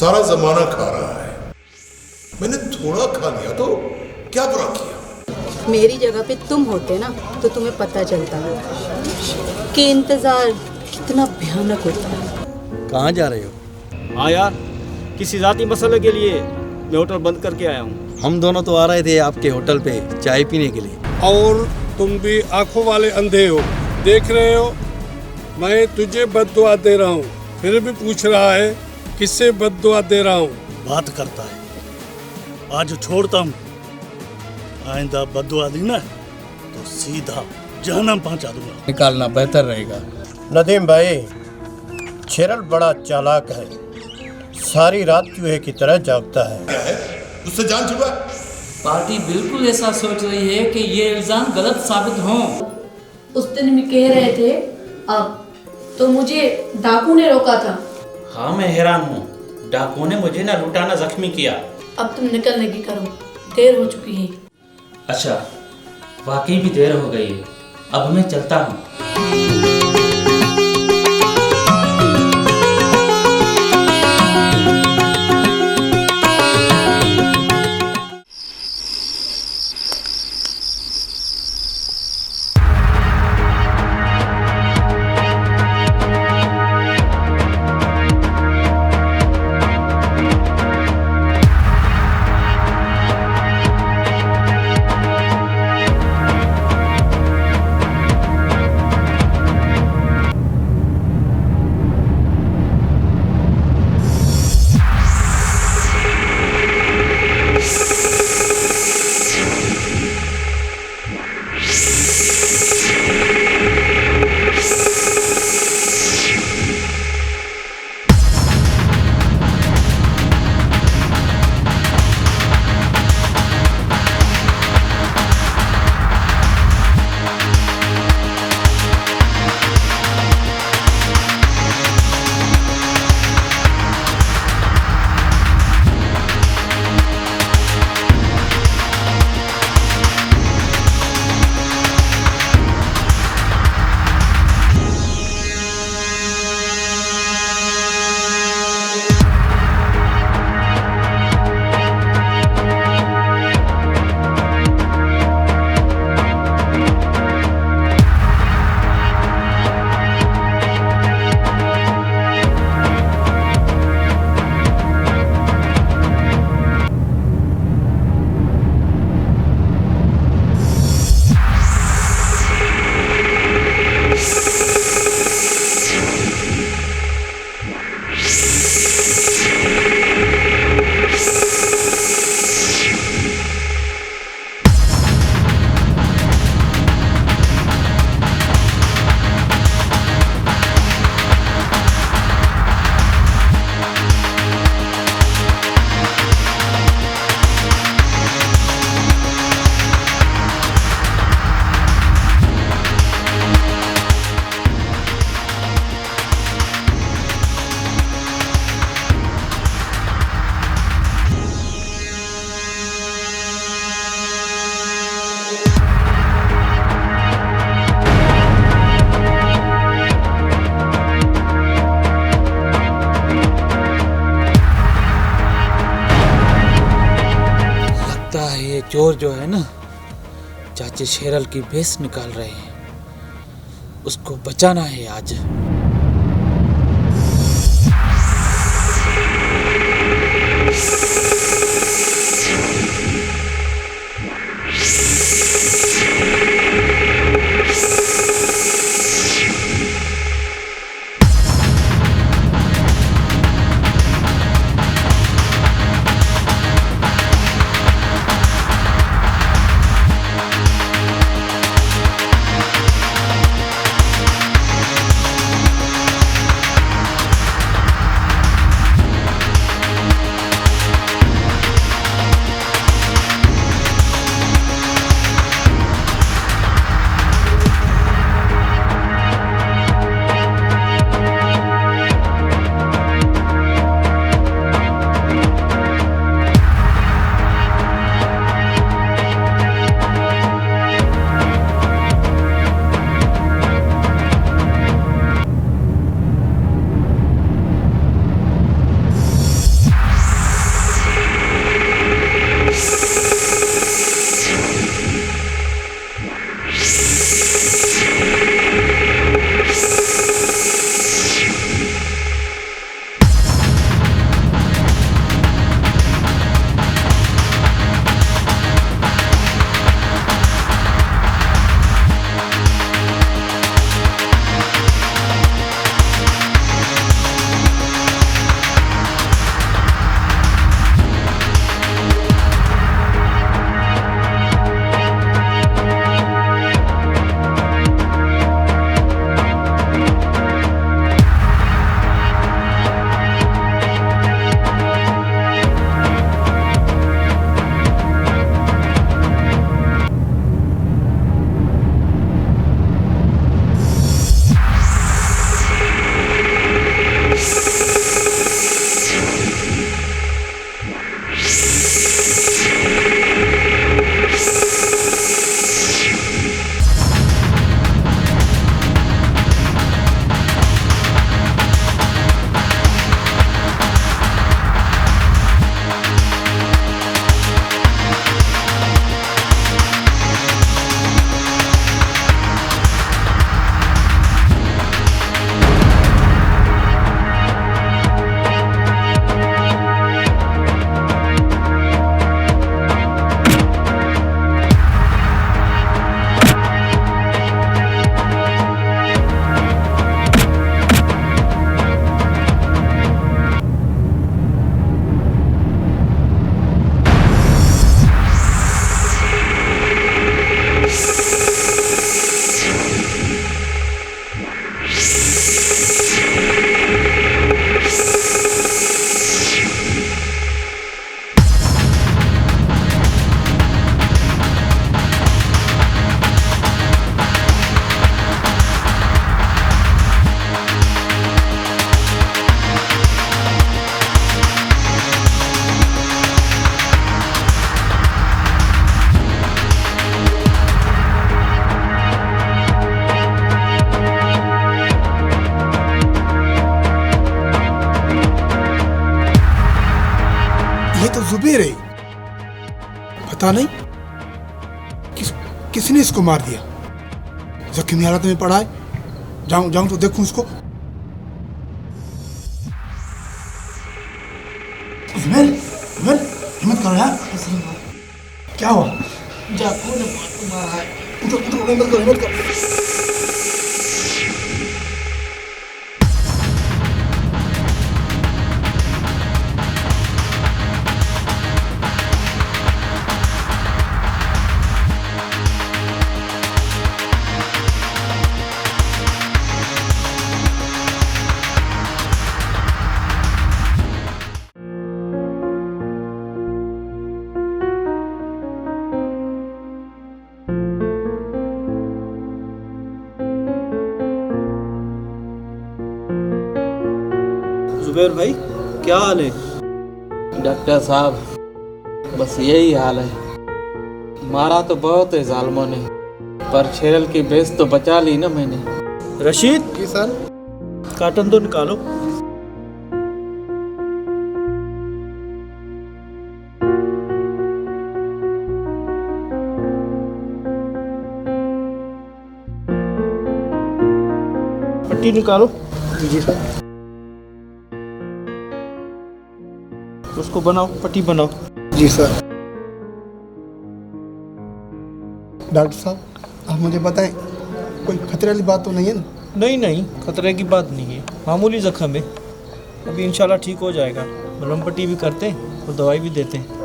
सारा जमाना खा रहा है, मैंने थोड़ा खा लिया तो क्या बुरा किया। मेरी जगह पे तुम होते ना तो तुम्हें पता चलता कि इंतजार कितना भयानक होता है। कहाँ जा रहे हो? हाँ यार, किसी जाती मसले के लिए मैं होटल बंद करके आया हूँ। हम दोनों तो आ रहे थे आपके होटल पे चाय पीने के लिए। और तुम भी आंखों वाले अंधे हो, देख रहे हो मैं तुझे बद्दुआ दे रहा हूँ, फिर भी पूछ रहा है किससे बद्दुआ दे रहा हूँ। बात करता है, आज छोड़ता हूँ, आइंदा बद्दुआ दी ना तो सीधा जहन्नम पहुँचा दूंगा। निकालना बेहतर रहेगा। नदीम भाई, शेरल बड़ा चालाक है, सारी रात चूहे की तरह जागता है। क्या है उससे जान छुपा? पार्टी बिल्कुल ऐसा सोच रही है कि ये इल्जाम गलत साबित हों। उस दिन भी कह रहे थे अब तो मुझे डाकू ने रोका था। हाँ मैं हैरान हूँ, डाकू ने मुझे ना लूटा ना जख्मी किया। अब तुम निकलने की करो, देर हो चुकी है। अच्छा, वाकई भी देर हो गई है, अब मैं चलता हूँ। चोर जो है ना, चाचे शेरल की भेस निकाल रहे हैं, उसको बचाना है आज। पता नहीं किसने इसको मार दिया। जख्मी हालत में पड़ा है। जाऊं तो देखूं उसको। हिम्मत करो यार। क्या हुआ? डाकू ने मारा है। हिम्मत करो। जुबैर भाई, क्या हाल है? डॉक्टर साहब, बस यही हाल है। मारा तो बहुत है जालिमों ने, पर शेरल की बेस तो बचा ली ना मैंने। रशीद। जी सर। कार्टन तो निकालो। पट्टी निकालो। जी सर। उसको बनाओ, पट्टी बनाओ। जी सर। डॉक्टर साहब, आप मुझे बताएं, कोई खतरे वाली बात तो नहीं है ना? नहीं, खतरे की बात नहीं है, मामूली जख्म है। अभी इंशाल्लाह ठीक हो जाएगा। मलहम पट्टी भी करते हैं और दवाई भी देते हैं।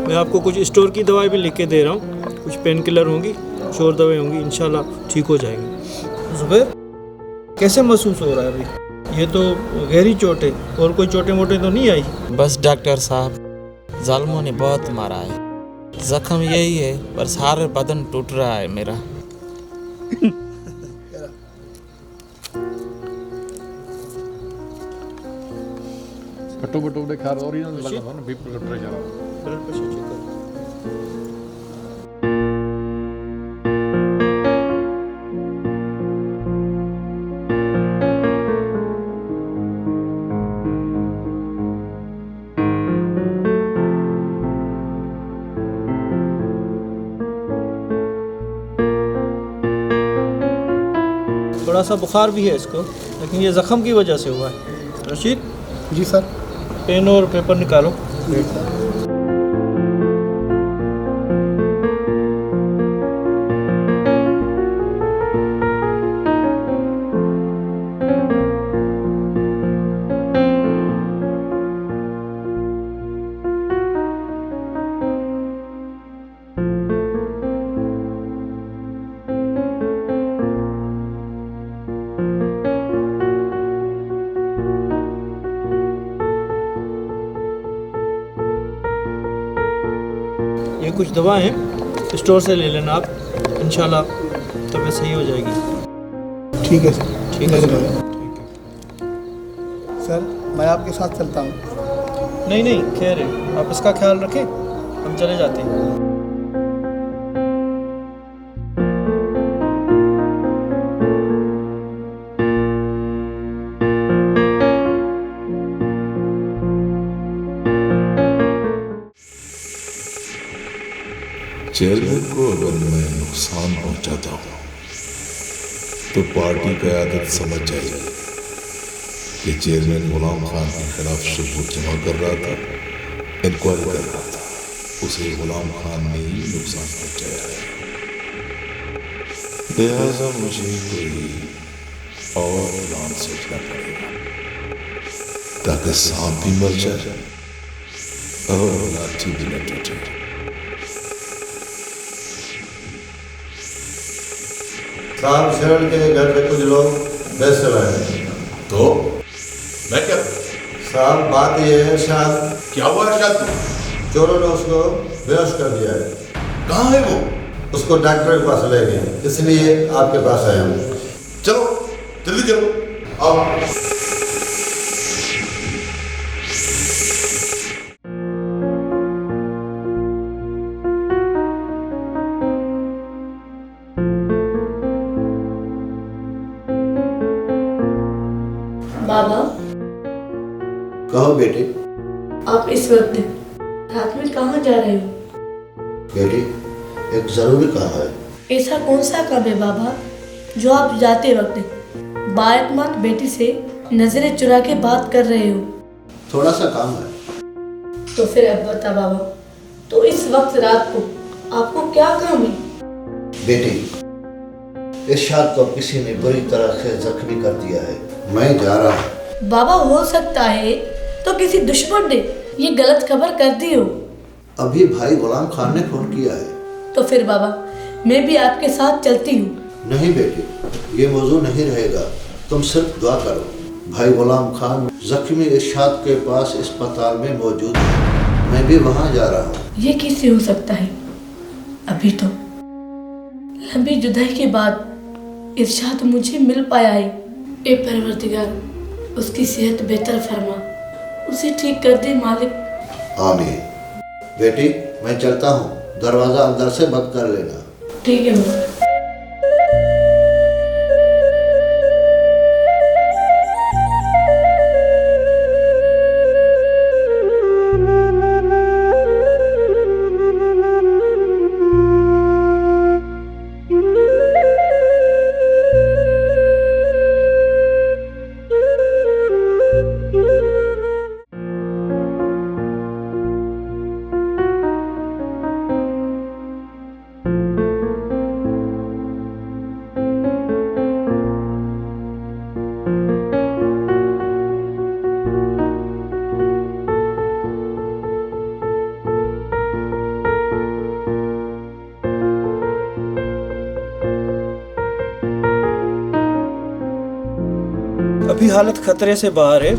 मैं आपको कुछ स्टोर की दवाई भी लिख के दे रहा हूँ। कुछ पेन किलर होंगी, शोर दवाई होंगी, इंशाल्लाह ठीक हो जाएगी। जुबैर, कैसे महसूस हो रहा है अभी? ये तो गहरी चोट है, और कोई चोटें मोटे तो नहीं आई? बस डॉक्टर साहब, जालिमों ने बहुत मारा है। जख्म यही है, पर सारा बदन टूट रहा है मेरा। कटो खा ओरिजिनल लगा ना बीपी का प्रेशर ब्लड प्रेशर चेक करो। थोड़ा सा बुखार भी है इसको, लेकिन ये जख्म की वजह से हुआ है। रशीद। जी सर। पेन और पेपर निकालो। ये कुछ दवा है, स्टोर से ले लेना आप, इंशाल्लाह तबीयत सही हो जाएगी। ठीक है सर। ठीक है सर। सर, मैं आपके साथ चलता हूँ। नहीं, खैर है, आप इसका ख्याल रखें, हम चले जाते हैं। चेयरमैन को अगर मैं नुकसान पहुंचाता हूं तो पार्टी क़यादत समझ जाएगी कि चेयरमैन गुलाम खान के खिलाफ सबूत जमा कर रहा था, इंक्वायरी कर रहा था। उसे गुलाम खान ने ही नुकसान पहुंचाया है। लिहाजा मुझे कोई और प्लान सोचना पड़ेगा ताकि सांप भी मर जाए और लाठी भी न टूटे। साहब, शरण के घर पे कुछ लोग बेस चलाए हैं। तो मैं क्या? साहब, बात यह है, शायद क्या हुआ? शायद चोरों ने उसको बेहोश कर दिया है। कहाँ है वो? उसको डॉक्टर के पास ले गए, इसलिए आपके पास आया हूँ। चलो जल्दी चलो आओ। बाबा, कहो बेटी। आप इस वक्त रात में कहाँ जा रहे हो? बेटी एक जरूरी काम है। ऐसा कौन सा काम है बाबा जो आप जाते वक्त बाएतमाद बेटी से नजरें चुरा के बात कर रहे हो? थोड़ा सा काम है। तो फिर अब बता बाबा, तो इस वक्त रात को आपको क्या काम है? बेटी इरशाद को किसी ने बुरी तरह से जख्मी कर दिया है, मैं जा रहा हूँ। बाबा हो सकता है तो किसी दुश्मन ने ये गलत खबर कर दी हो। अभी भाई गुलाम खान ने फोन किया है। तो फिर बाबा मैं भी आपके साथ चलती हूँ। नहीं बेटी, ये मौजू नहीं रहेगा, तुम सिर्फ दुआ करो। भाई गुलाम खान जख्मी इरशाद के पास अस्पताल में मौजूद है, मैं भी वहाँ जा रहा हूँ। ये कैसे हो सकता है? अभी तो लंबी जुदाई के बाद इरशाद मुझे मिल पाया है। ए परवरदिगार, उसकी सेहत बेहतर फरमा, उसे ठीक कर दे मालिक। आमीन। बेटी मैं चलता हूँ, दरवाजा अंदर से बंद कर लेना। ठीक है बाबा। अभी हालत खतरे से बाहर है,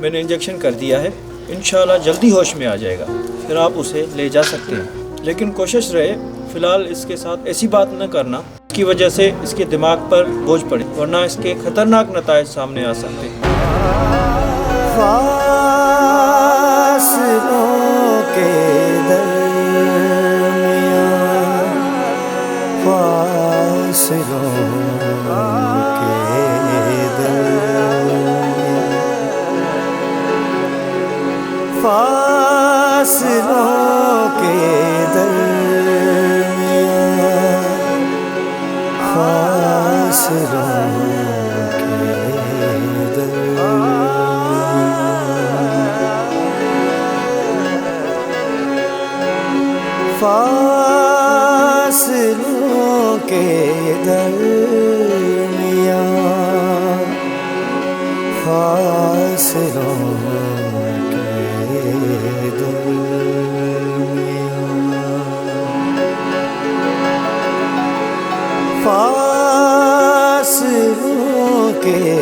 मैंने इंजेक्शन कर दिया है, इंशाल्लाह जल्दी होश में आ जाएगा, फिर आप उसे ले जा सकते हैं। लेकिन कोशिश रहे फिलहाल इसके साथ ऐसी बात न करना की वजह से इसके दिमाग पर बोझ पड़े, वरना इसके खतरनाक नतायज सामने आ सकते हैं। फासलों के दरमियाँ, फासलों के दरमियाँ, फासलों के